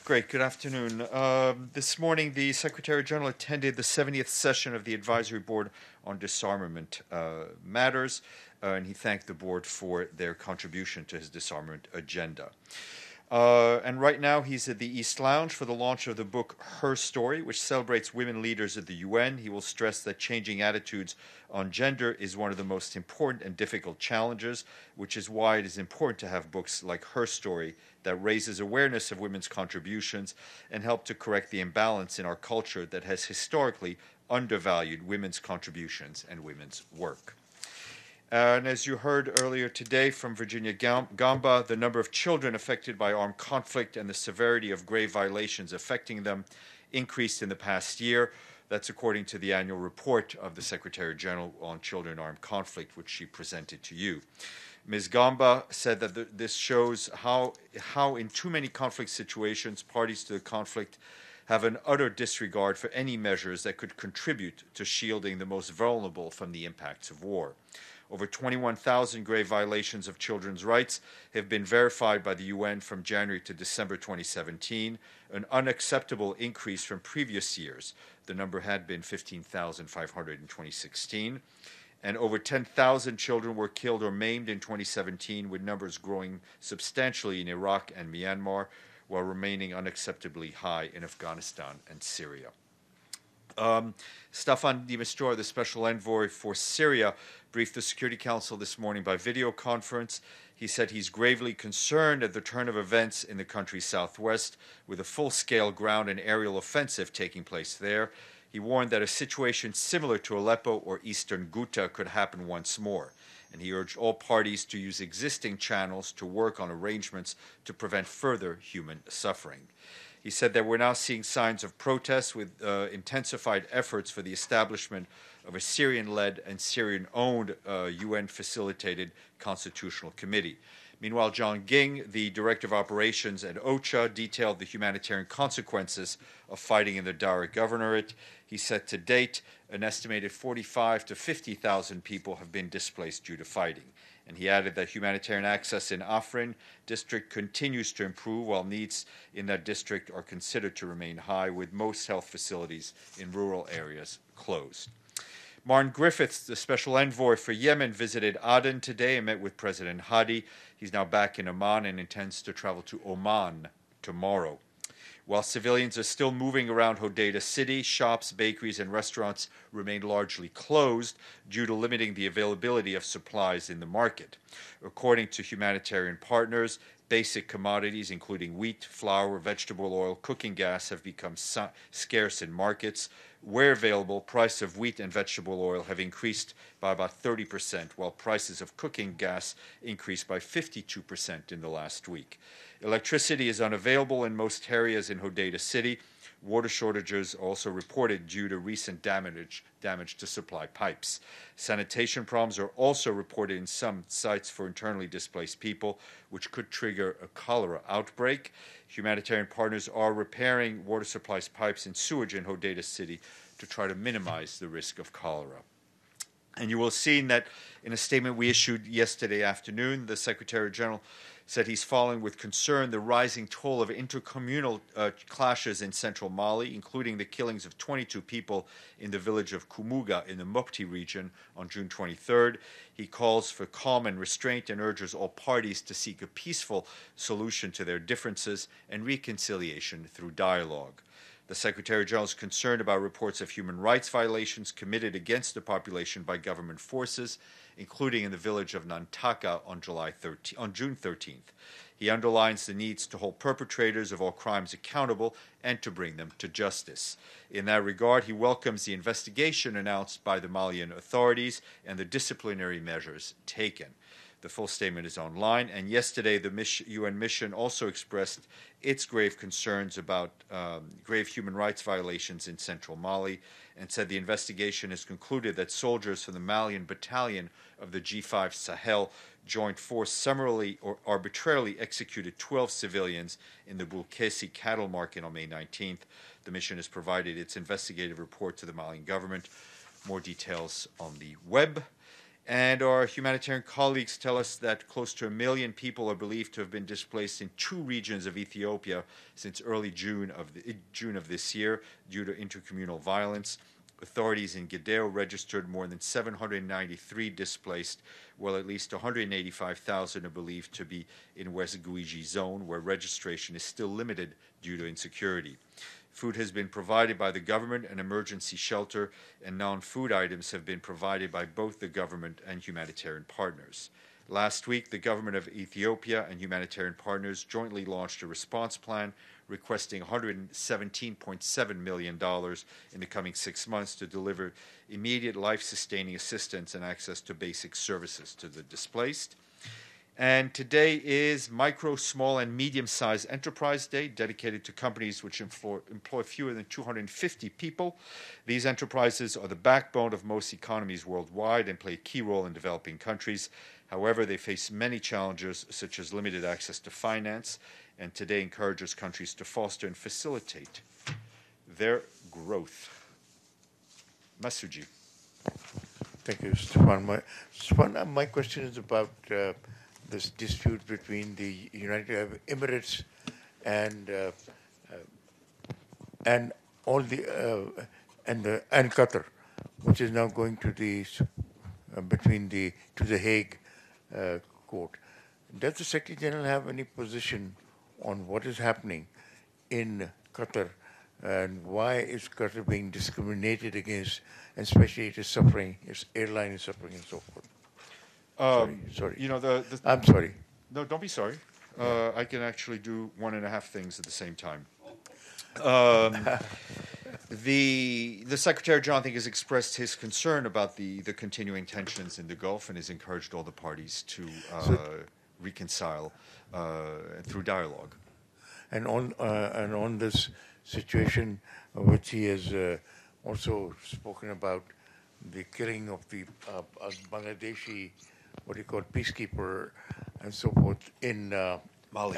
Great. Good afternoon. This morning, the Secretary General attended the 70th session of the Advisory Board on Disarmament Matters, and he thanked the board for their contribution to his disarmament agenda. And right now, he's at the East Lounge for the launch of the book Her Story, which celebrates women leaders at the UN. He will stress that changing attitudes on gender is one of the most important and difficult challenges, which is why it is important to have books like Her Story that raises awareness of women's contributions and help to correct the imbalance in our culture that has historically undervalued women's contributions and women's work. And as you heard earlier today from Virginia Gamba, the number of children affected by armed conflict and the severity of grave violations affecting them increased in the past year. That's according to the annual report of the Secretary General on Children in Armed Conflict, which she presented to you. Ms. Gamba said that this shows how in too many conflict situations, parties to the conflict have an utter disregard for any measures that could contribute to shielding the most vulnerable from the impacts of war. Over 21,000 grave violations of children's rights have been verified by the UN from January to December 2017, an unacceptable increase from previous years. The number had been 15,500 in 2016. And over 10,000 children were killed or maimed in 2017, with numbers growing substantially in Iraq and Myanmar, while remaining unacceptably high in Afghanistan and Syria. Stéphane de Mistura, the Special Envoy for Syria, briefed the Security Council this morning by video conference. He said he's gravely concerned at the turn of events in the country's southwest, with a full-scale ground and aerial offensive taking place there. He warned that a situation similar to Aleppo or eastern Ghouta could happen once more, and he urged all parties to use existing channels to work on arrangements to prevent further human suffering. He said that we're now seeing signs of protests with intensified efforts for the establishment of a Syrian-led and Syrian-owned UN-facilitated constitutional committee. Meanwhile, John Ging, the Director of Operations at OCHA, detailed the humanitarian consequences of fighting in the Dujarric Governorate. He said to date, an estimated 45 to 50,000 people have been displaced due to fighting. And he added that humanitarian access in Afrin district continues to improve, while needs in that district are considered to remain high, with most health facilities in rural areas closed. Martin Griffiths, the Special Envoy for Yemen, visited Aden today and met with President Hadi. He's now back in Amman and intends to travel to Oman tomorrow. While civilians are still moving around Hodeidah city, shops, bakeries, and restaurants remain largely closed due to limiting the availability of supplies in the market. According to humanitarian partners, basic commodities, including wheat, flour, vegetable oil, cooking gas, have become scarce in markets. Where available, price of wheat and vegetable oil have increased by about 30%, while prices of cooking gas increased by 52% in the last week. Electricity is unavailable in most areas in Hodeidah city. Water shortages are also reported due to recent damage to supply pipes. Sanitation problems are also reported in some sites for internally displaced people, which could trigger a cholera outbreak. Humanitarian partners are repairing water supply pipes and sewage in Hodeidah city to try to minimize the risk of cholera. And you will have seen that in a statement we issued yesterday afternoon, the Secretary General said he's following with concern the rising toll of intercommunal clashes in central Mali, including the killings of 22 people in the village of Kumuga in the Mopti region on June 23rd. He calls for calm and restraint and urges all parties to seek a peaceful solution to their differences and reconciliation through dialogue. The Secretary General is concerned about reports of human rights violations committed against the population by government forces, including in the village of Nantaka on June 13th. He underlines the needs to hold perpetrators of all crimes accountable and to bring them to justice. In that regard, he welcomes the investigation announced by the Malian authorities and the disciplinary measures taken. The full statement is online, and yesterday the UN mission also expressed its grave concerns about grave human rights violations in central Mali and said the investigation has concluded that soldiers from the Malian battalion of the G5 Sahel Joint Force summarily or arbitrarily executed 12 civilians in the Bulkesi cattle market on May 19th. The mission has provided its investigative report to the Malian government. More details on the web. And our humanitarian colleagues tell us that close to 1 million people are believed to have been displaced in 2 regions of Ethiopia since early June of this year due to intercommunal violence. Authorities in Gedeo registered more than 793 displaced, while at least 185,000 are believed to be in West Guiji zone, where registration is still limited due to insecurity. Food has been provided by the government, an emergency shelter, and non-food items have been provided by both the government and humanitarian partners. Last week, the government of Ethiopia and humanitarian partners jointly launched a response plan requesting $117.7 million in the coming 6 months to deliver immediate life-sustaining assistance and access to basic services to the displaced. And today is Micro, Small, and Medium-Sized Enterprise Day, dedicated to companies which employ fewer than 250 people. These enterprises are the backbone of most economies worldwide and play a key role in developing countries. However, they face many challenges, such as limited access to finance, and today encourages countries to foster and facilitate their growth. Masuji. Thank you, Stéphane. My question is about this dispute between the United Arab Emirates and Qatar, which is now going to the Hague court. Does the Secretary General have any position on what is happening in Qatar, and why is Qatar being discriminated against, and especially it is suffering, its airline is suffering, and so forth? Sorry. You know, I'm sorry. No, don't be sorry. I can actually do 1.5 things at the same time. The Secretary General, I think, has expressed his concern about the continuing tensions in the Gulf and has encouraged all the parties to reconcile through dialogue. And on this situation, which he has also spoken about, the killing of the Bangladeshi, what do you call, peacekeeper, and so forth in Mali.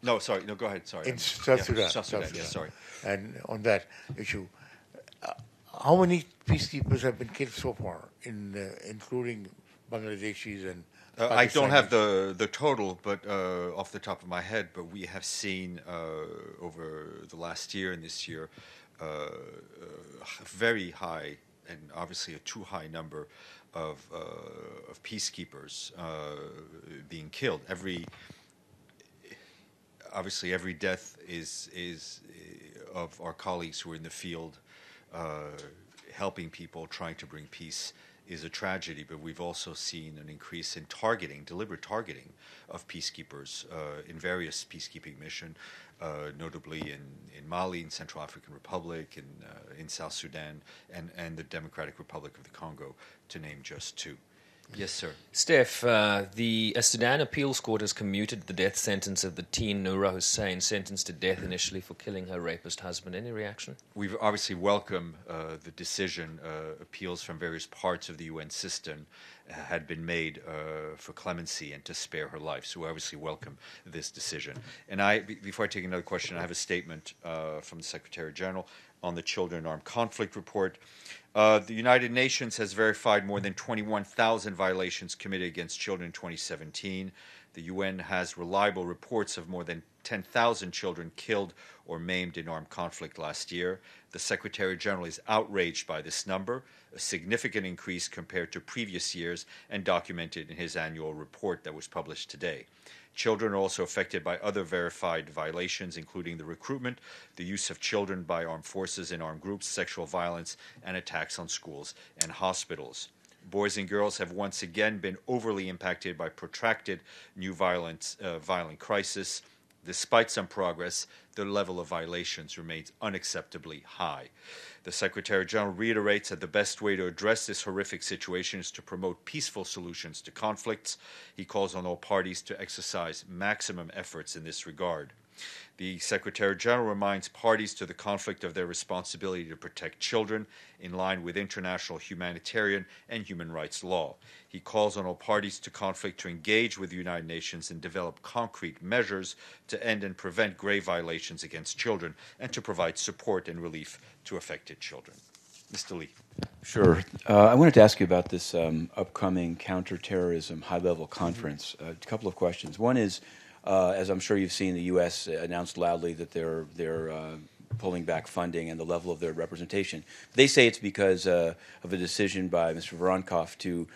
No, sorry. No, go ahead. Sorry. In South Sudan. South Sudan. Yes, sorry. And on that issue, how many peacekeepers have been killed so far, including Bangladeshis and I don't have the total, but off the top of my head. But we have seen over the last year and this year a very high, and obviously a too high number of peacekeepers being killed. Obviously, every death is of our colleagues who are in the field helping people, trying to bring peace, is a tragedy. But we've also seen an increase in deliberate targeting of peacekeepers in various peacekeeping missions, notably in Mali, in Central African Republic, in South Sudan, and the Democratic Republic of the Congo, to name just 2. Yes, sir. Steph, the Sudan Appeals Court has commuted the death sentence of the teen Noura Hussein, sentenced to death initially for killing her rapist husband. Any reaction? We've obviously welcomed the decision. Appeals from various parts of the UN system had been made for clemency and to spare her life. So we obviously welcome this decision. And before I take another question, I have a statement from the Secretary General on the Children in Armed Conflict report. The United Nations has verified more than 21,000 violations committed against children in 2017. The UN has reliable reports of more than 10,000 children killed or maimed in armed conflict last year. The Secretary General is outraged by this number, a significant increase compared to previous years and documented in his annual report that was published today. Children are also affected by other verified violations, including the recruitment, the use of children by armed forces and armed groups, sexual violence, and attacks on schools and hospitals. Boys and girls have once again been overly impacted by protracted new violent crisis. Despite some progress, the level of violations remains unacceptably high. The Secretary General reiterates that the best way to address this horrific situation is to promote peaceful solutions to conflicts. He calls on all parties to exercise maximum efforts in this regard. The Secretary General reminds parties to the conflict of their responsibility to protect children in line with international humanitarian and human rights law. He calls on all parties to conflict to engage with the United Nations and develop concrete measures to end and prevent grave violations against children and to provide support and relief to affected children. Mr. Lee. Sure. I wanted to ask you about this upcoming counter-terrorism high-level conference. A couple of questions. One is, as I'm sure you've seen, the U.S. announced loudly that they're pulling back funding and the level of their representation. They say it's because of a decision by Mr. Voronkov to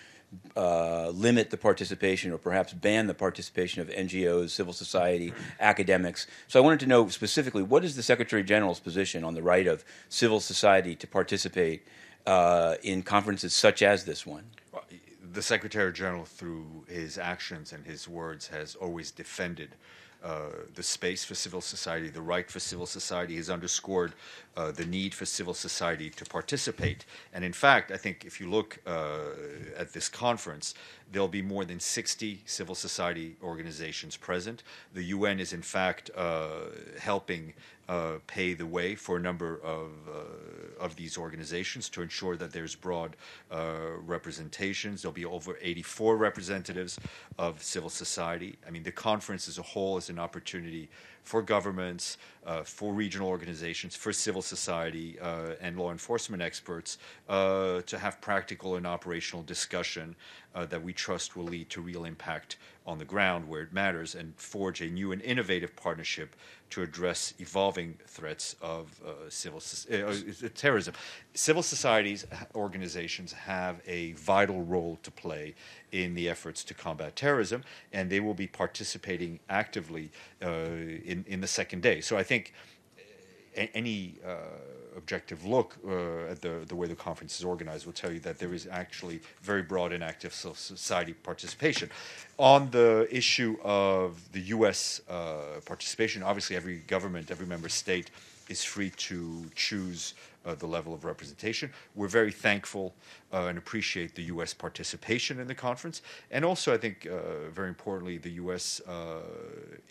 limit the participation or perhaps ban the participation of NGOs, civil society, academics. So I wanted to know specifically, what is the Secretary General's position on the right of civil society to participate in conferences such as this one? The Secretary General, through his actions and his words, has always defended the space for civil society, the right for civil society. Has underscored the need for civil society to participate. And in fact, I think if you look at this conference, there'll be more than 60 civil society organizations present. The UN is in fact helping pay the way for a number of these organizations to ensure that there's broad representations. There'll be over 84 representatives of civil society. I mean, the conference as a whole is an opportunity for governments, for regional organizations, for civil society and law enforcement experts to have practical and operational discussion that we trust will lead to real impact on the ground where it matters, and forge a new and innovative partnership to address evolving threats of terrorism. Civil societies organizations have a vital role to play in the efforts to combat terrorism, and they will be participating actively in the second day. So I think any objective look at the way the conference is organized will tell you that there is actually very broad and active civil society participation. On the issue of the U.S. Participation, obviously every government, every member state is free to choose the level of representation. We're very thankful and appreciate the U.S. participation in the conference. And also, I think, very importantly, the U.S.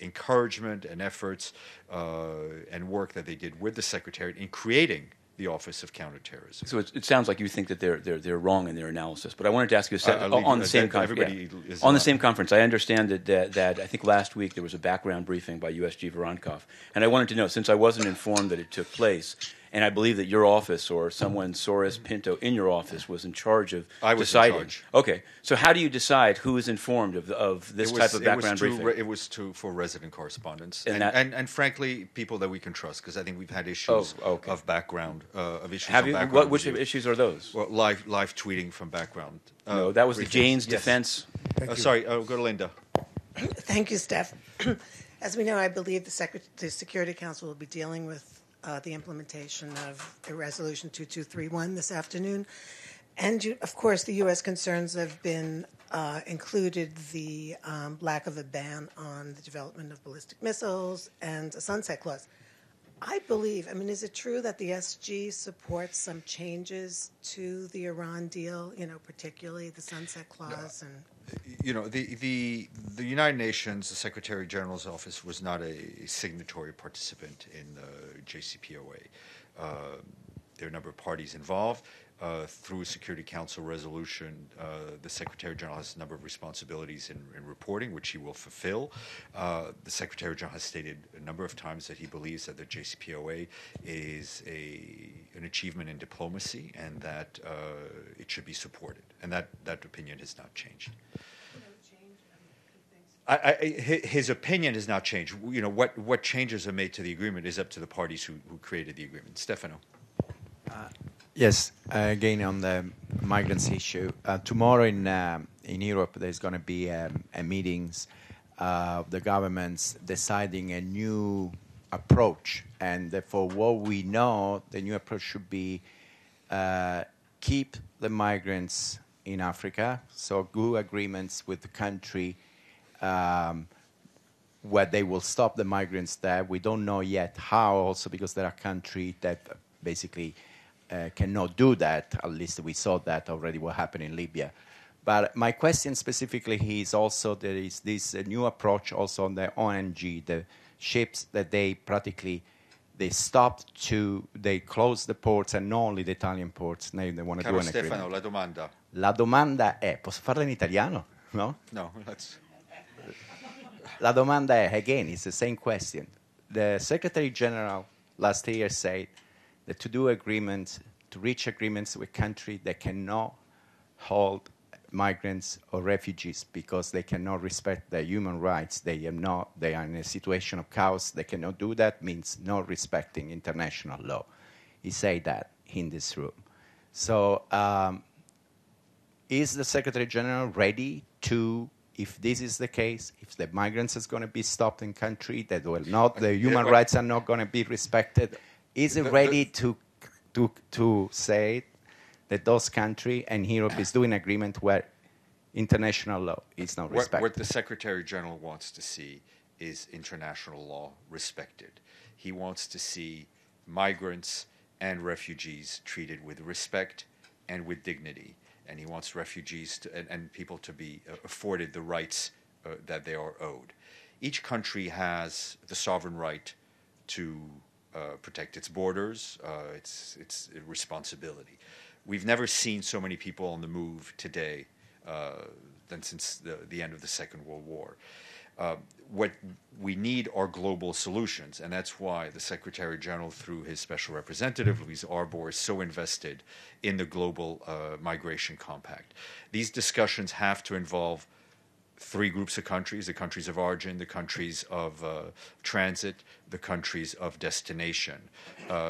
Encouragement and efforts and work that they did with the Secretariat in creating the Office of Counterterrorism. So it sounds like you think that they're wrong in their analysis. But I wanted to ask you on the same conference. On the same conference, I understand that I think last week there was a background briefing by USG Voronkov, and I wanted to know, since I wasn't informed that it took place, and I believe that your office or someone, Soros Pinto, in your office was in charge of deciding. In charge. Okay, so how do you decide who is informed of this type of background briefing? It was for resident correspondents and frankly, people that we can trust, because I think we've had issues of background, of issues. Have you? Background Which issues are those? Well, live tweeting from background. No, that was briefings. the Jane's defense. Sorry, go to Linda. Thank you, Steph. As we know, I believe the Security Council will be dealing with the implementation of Resolution 2231 this afternoon. And, of course, the U.S. concerns have been included the lack of a ban on the development of ballistic missiles and a sunset clause. I believe, is it true that the SG supports some changes to the Iran deal, particularly the sunset clause? The United Nations, the Secretary General's office, was not a signatory participant in the JCPOA. There are a number of parties involved. Through a Security Council resolution, the Secretary General has a number of responsibilities in reporting, which he will fulfill. The Secretary General has stated a number of times that he believes that the JCPOA is an achievement in diplomacy and that it should be supported. And that opinion has not changed. His opinion has not changed. What changes are made to the agreement is up to the parties who created the agreement. Stefano. Yes, again on the migrants issue. Tomorrow in Europe, there's going to be meetings of the governments deciding a new approach. And for what we know, the new approach should be keep the migrants in Africa, so good agreements with the country where they will stop the migrants there. We don't know yet how, also because there are countries that basically cannot do that. At least we saw that already what happened in Libya. But my question specifically is also there is this new approach also on the ONG, the ships that they close the ports, and not only the Italian ports. Now they want to do an Stefano, agreement. la domanda è, posso farla in italiano? No? No, let's... La domanda è, again, it's the same question. The Secretary General last year said that to do agreements to reach agreements with countries that cannot hold migrants or refugees because they cannot respect their human rights. They are in a situation of chaos. They cannot do that, means not respecting international law. He said that in this room. So is the Secretary General ready to, if this is the case, if the migrants is going to be stopped in country, that will not, the human rights are not going to be respected, is it ready to say that those countries and Europe is doing agreement where international law is not respected? What the Secretary General wants to see is international law respected. He wants to see migrants and refugees treated with respect and with dignity. And he wants refugees and people to be afforded the rights that they are owed. Each country has the sovereign right to protect its borders, its responsibility. We've never seen so many people on the move today than since the end of the Second World War. What we need are global solutions, and that's why the Secretary General, through his Special Representative, Louise Arbour, is so invested in the global migration compact. These discussions have to involve three groups of countries: the countries of origin, the countries of transit, the countries of destination.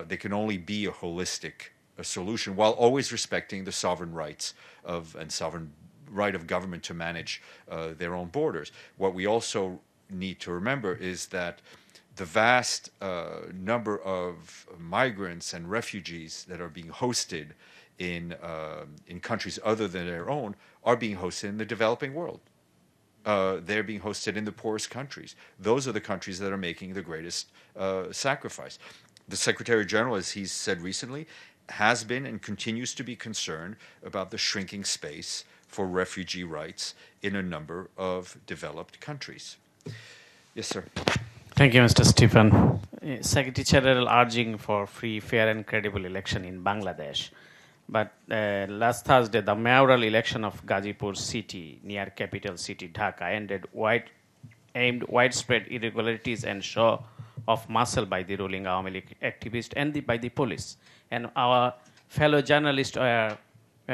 They can only be a holistic solution while always respecting the sovereign rights and sovereign right of government to manage their own borders. What we also need to remember is that the vast number of migrants and refugees that are being hosted in countries other than their own are being hosted in the developing world. They're being hosted in the poorest countries. Those are the countries that are making the greatest sacrifice. The Secretary General, as he's said recently, has been and continues to be concerned about the shrinking space for refugee rights in a number of developed countries. Yes, sir. Thank you, Mr. Stéphane. Secretary General urging for free, fair and credible election in Bangladesh. But last Thursday, the mayoral election of Gazipur city, near capital city Dhaka, aimed widespread irregularities and show of muscle by the ruling Awami League activists and by the police. And our fellow journalists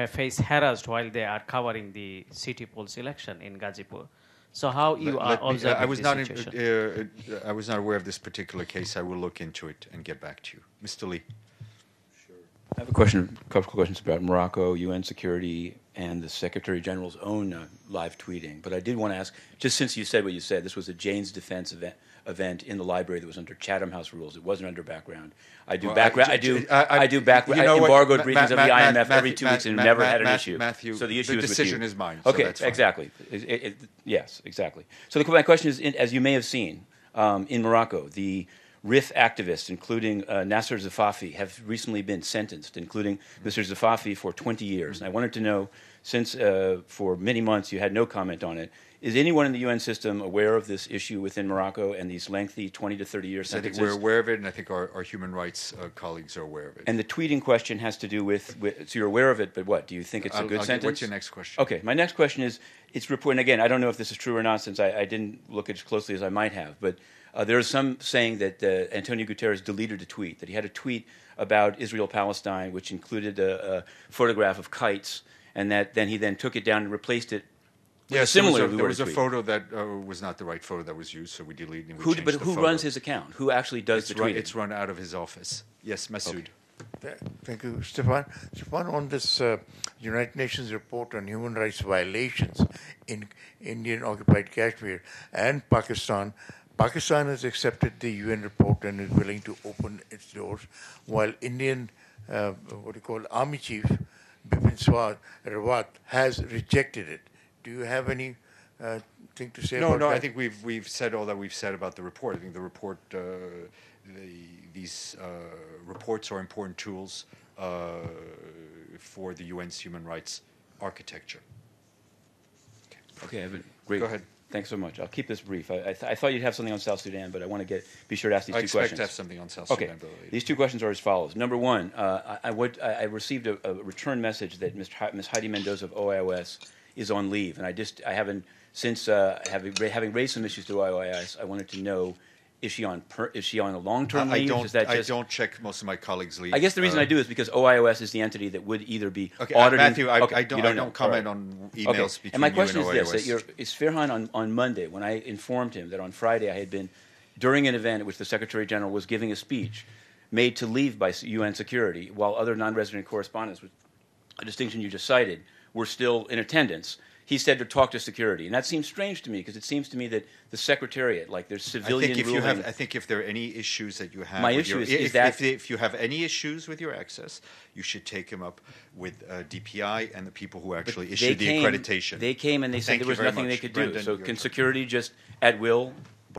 face harassed while they are covering the city polls election in Gazipur. So how you are observing this situation? I was not aware of this particular case. I will look into it and get back to you. Mr. Lee. I have a couple of questions about Morocco, UN security, and the Secretary General's own live tweeting. But I did want to ask, just since you said what you said, this was a Jane's Defense event in the library that was under Chatham House rules. It wasn't under background. I do embargoed briefings of the IMF every 2 weeks and never had an issue. Matthew, so the issue the is decision with you. is mine. Okay, so that's fine. exactly. Yes, exactly. So my question is, as you may have seen, in Morocco, the RIF activists, including Nasser Zafafi, have recently been sentenced, including Mr. Zafafi for 20 years. And I wanted to know, since for many months you had no comment on it, is anyone in the UN system aware of this issue within Morocco and these lengthy 20 to 30 year sentences? I think we're aware of it, and I think our human rights colleagues are aware of it. And the tweeting question has to do with so you're aware of it, but what? Do you think it's a good sentence? What's your next question? Okay, my next question is, it's reported, and again, I don't know if this is true or not since I didn't look at it as closely as I might have, but there is some saying that Antonio Guterres deleted a tweet, that he had a tweet about Israel-Palestine, which included a photograph of kites, and that then he took it down and replaced it. Yes, there was a photo that was not the right photo that was used, so we deleted it. But who runs his account? Who actually does the tweeting? It's run out of his office. Yes, Masood. Okay. Thank you, Stéphane. Stéphane, on this United Nations report on human rights violations in Indian-occupied Kashmir and Pakistan, Pakistan has accepted the UN report and is willing to open its doors, while Indian, Army Chief Bipin Rawat has rejected it. Do you have any thing to say about that? No, I think we've said all that we've said about the report. I think the report, these reports are important tools for the UN's human rights architecture. Okay, great. Go ahead. Thanks so much. I'll keep this brief. I thought you'd have something on South Sudan, but I want to be sure to ask these two questions. I expect to have something on South Sudan. Okay. These two questions are as follows. Number one, I received a return message that Ms. Heidi Mendoza of OIOS is on leave, and I haven't, since having raised some issues to OIOS, I wanted to know Is she on a long-term leave? I don't check most of my colleagues' leave. I guess the reason I do is because OIOS is the entity that would either be okay, auditing. Matthew, I Okay, don't comment on emails between and my you question and is OIOS. this: that is Firhan on Monday, when I informed him that on Friday I had been during an event at which the Secretary General was giving a speech, made to leave by UN security, while other non-resident correspondents, with a distinction you just cited, were still in attendance. He said to talk to security, and that seems strange to me because it seems to me that the Secretariat, like there's civilian ruling. I think if there are any issues that you have, My issue is that if you have any issues with your access, you should take them up with DPI and the people who actually issued the accreditation. They came and they said there was nothing they could do. So can security just at will